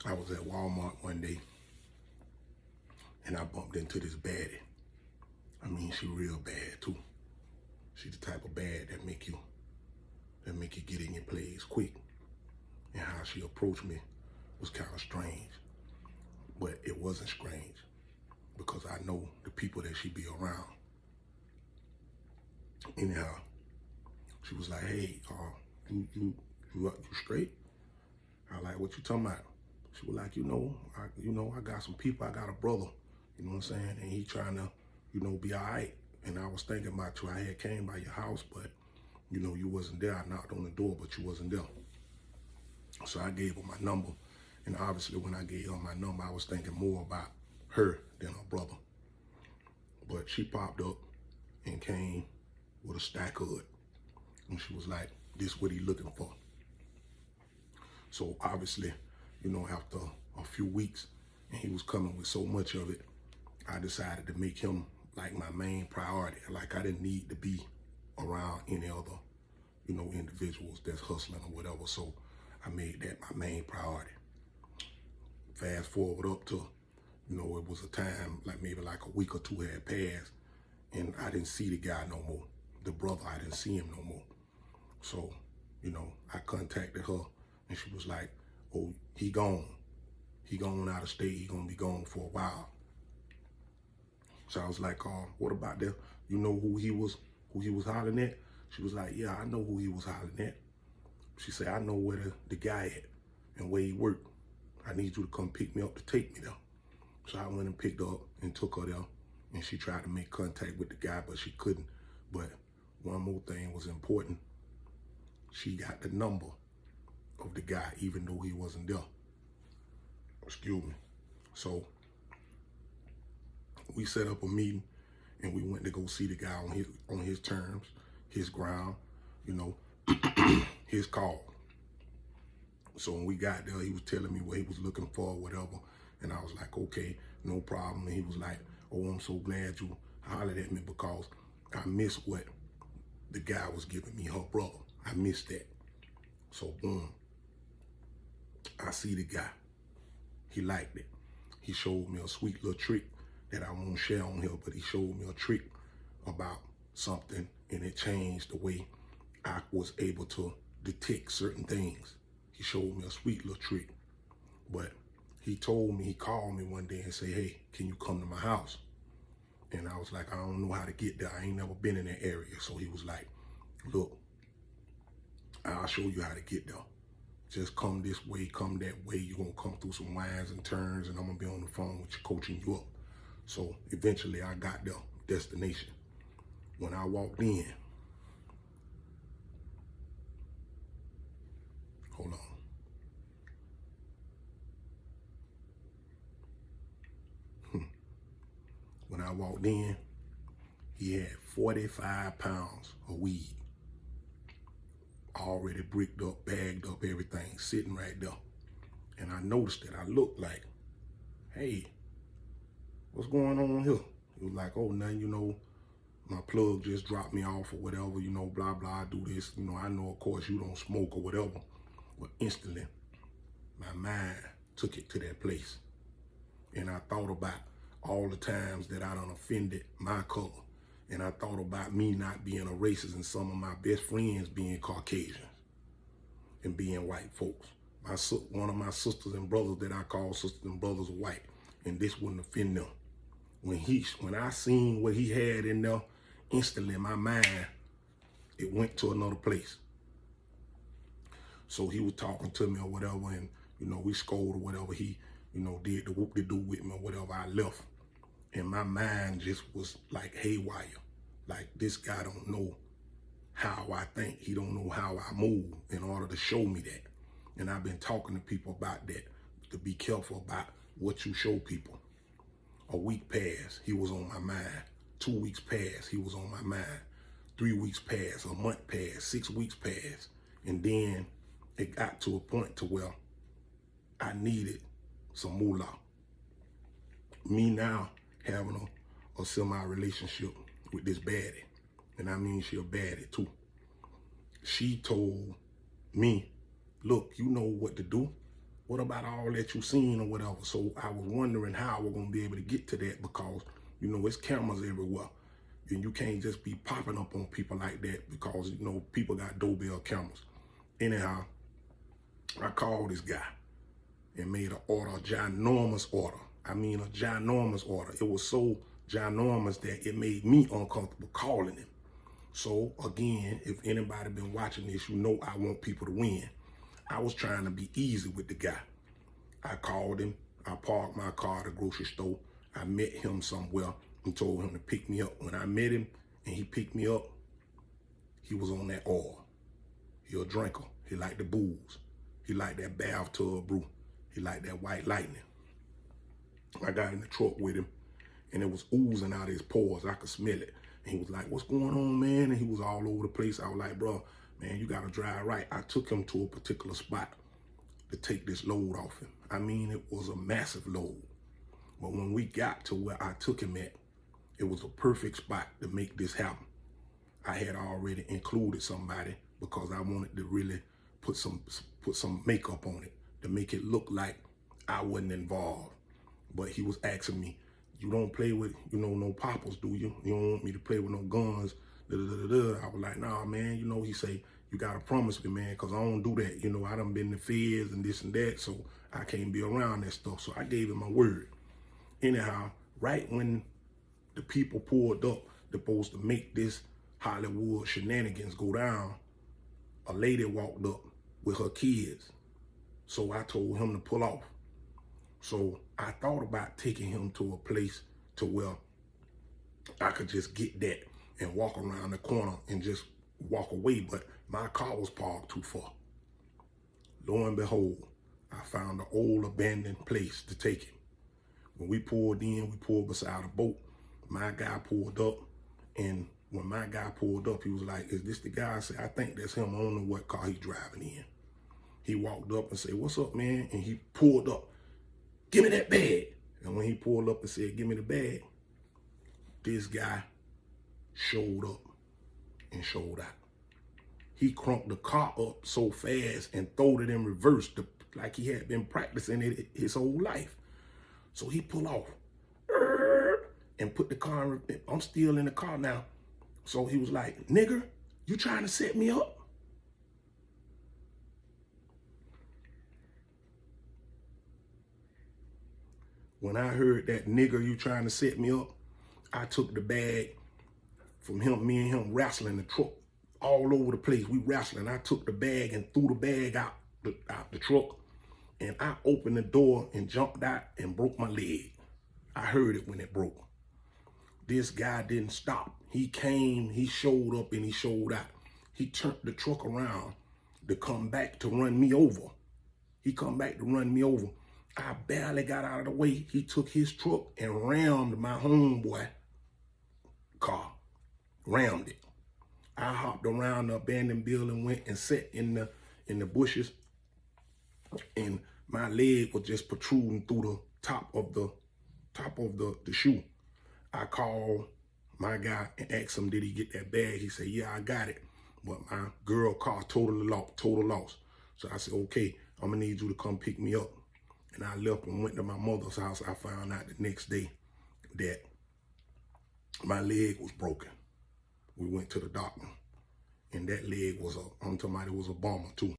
I was at Walmart one day and I bumped into this baddie. I mean, she real bad too. She the type of bad that make you get in your plays quick. And how she approached me was kind of strange, but it wasn't strange because I know the people that she be around. Anyhow, she was like, "Hey, you straight?" I like, "What you talking about?" She was like, I got some people. I got a brother, you know what I'm saying, and he trying to, be all right. And I was thinking about you. I had came by your house, but you wasn't there. I knocked on the door, but you wasn't there. So I gave her my number, and obviously when I gave her my number, I was thinking more about her than her brother. But she popped up and came with a stack of it, and she was like, "This what he looking for." So obviously, after a few weeks, and he was coming with so much of it, I decided to make him like my main priority. Like I didn't need to be around any other, individuals that's hustling or whatever. So I made that my main priority. Fast forward up to, it was a time, like maybe like a week or two had passed, and I didn't see the guy no more. The brother, I didn't see him no more. So, I contacted her, and she was like, "Oh, he gone. He gone out of state. He gonna be gone for a while." So I was like, "What about that? You know who he was hollering at?" She was like, "Yeah, I know who he was hollering at." She said, "I know where the guy at and where he worked. I need you to come pick me up to take me there." So I went and picked her up and took her there, and she tried to make contact with the guy, but she couldn't. But one more thing was important. She got the number of the guy, even though he wasn't there. Excuse me. So we set up a meeting, and we went to go see the guy on his terms, his ground, his call. So when we got there, he was telling me what he was looking for, whatever, and I was like, "Okay, no problem." And he was like, "Oh, I'm so glad you hollered at me because I missed what the guy was giving me, her brother. I missed that." So boom, I see the guy. He liked it. He showed me a sweet little trick that I won't share on here, but he showed me a trick about something, and it changed the way I was able to detect certain things. He showed me a sweet little trick, but he called me one day and said, "Hey, can you come to my house?" And I was like, "I don't know how to get there. I ain't never been in that area." So he was like, "Look, I'll show you how to get there. Just come this way, come that way. You're going to come through some winds and turns, and I'm going to be on the phone with you, coaching you up." So eventually I got the destination. When I walked in, hold on. When I walked in, he had 45 pounds of weed, already bricked up, bagged up, everything, sitting right there. And I noticed it. I looked like, "Hey, what's going on here?" He was like, "Oh, nothing, my plug just dropped me off or whatever, blah, blah, I do this. I know, of course, you don't smoke or whatever." But instantly, my mind took it to that place. And I thought about all the times that I done offended my color. And I thought about me not being a racist and some of my best friends being Caucasians and being white folks. One of my sisters and brothers that I call sisters and brothers are white, and this wouldn't offend them. When I seen what he had in there, instantly my mind, it went to another place. So he was talking to me or whatever, and we scolded or whatever. He, did the whoop-de-doo with me or whatever. I left, and my mind just was like haywire. Like, this guy don't know how I think. He don't know how I move in order to show me that. And I've been talking to people about that, to be careful about what you show people. A week passed, he was on my mind. 2 weeks passed, he was on my mind. 3 weeks passed, a month passed, 6 weeks passed. And then it got to a point to where I needed some moolah. Me now having a semi-relationship with this baddie, and I mean she a baddie too. She told me, "Look, you know what to do. What about all that you seen or whatever? So I was wondering how we're gonna be able to get to that because, you know, it's cameras everywhere. And you can't just be popping up on people like that because, you know, people got doorbell cameras. Anyhow, I called this guy and made an order, a ginormous order. I mean, a ginormous order. It was so ginormous that it made me uncomfortable calling him. So again, if anybody been watching this, you know I want people to win. I was trying to be easy with the guy. I called him. I parked my car at a grocery store. I met him somewhere and told him to pick me up. When I met him and he picked me up, he was on that oil. He a drinker. He liked the booze. He liked that bathtub brew. He liked that white lightning. I got in the truck with him and it was oozing out of his pores. I could smell it. And he was like, what's going on, man? And he was all over the place. I was like, bro, man, you got to drive right. I took him to a particular spot to take this load off him. I mean, it was a massive load. But when we got to where I took him at, it was a perfect spot to make this happen. I had already included somebody because I wanted to really put some makeup on it to make it look like I wasn't involved. But he was asking me, you don't play with, you know, no poppers, do you? You don't want me to play with no guns, da-da-da-da. I was like, nah, man, you know, he say, you got to promise me, man, because I don't do that. You know, I done been in the feds and this and that, so I can't be around that stuff. So I gave him my word. Anyhow, right when the people pulled up, supposed to make this Hollywood shenanigans go down, a lady walked up with her kids. So I told him to pull off. So I thought about taking him to a place to where I could just get that and walk around the corner and just walk away, but my car was parked too far. Lo and behold, I found an old abandoned place to take him. When we pulled in, we pulled beside a boat. My guy pulled up, and when my guy pulled up, he was like, is this the guy? I said, I think that's him. I don't know what car he's driving in. He walked up and said, what's up, man? And he pulled up, give me that bag. And when he pulled up and said, give me the bag, this guy showed up and showed out. He crunked the car up so fast and throwed it in reverse like he had been practicing it his whole life. So he pulled off and put the car in, I'm still in the car now. So he was like, nigger, you trying to set me up? When I heard that nigger, you trying to set me up, I took the bag from him, me and him wrestling the truck all over the place. We wrestling. I took the bag and threw the bag out the truck, and I opened the door and jumped out and broke my leg. I heard it when it broke. This guy didn't stop. He came, he showed up, and he showed out. He turned the truck around to come back to run me over. He come back to run me over. I barely got out of the way. He took his truck and rammed my homeboy car. Rammed it. I hopped around the abandoned building, went and sat in the bushes, and my leg was just protruding through the top of the shoe. I called my guy and asked him, did he get that bag? He said, yeah, I got it. But my girl car total loss. So I said, okay, I'm gonna need you to come pick me up. And I left and went to my mother's house. I found out the next day that my leg was broken. We went to the doctor, and that leg was I'm talking about it was a bomber too.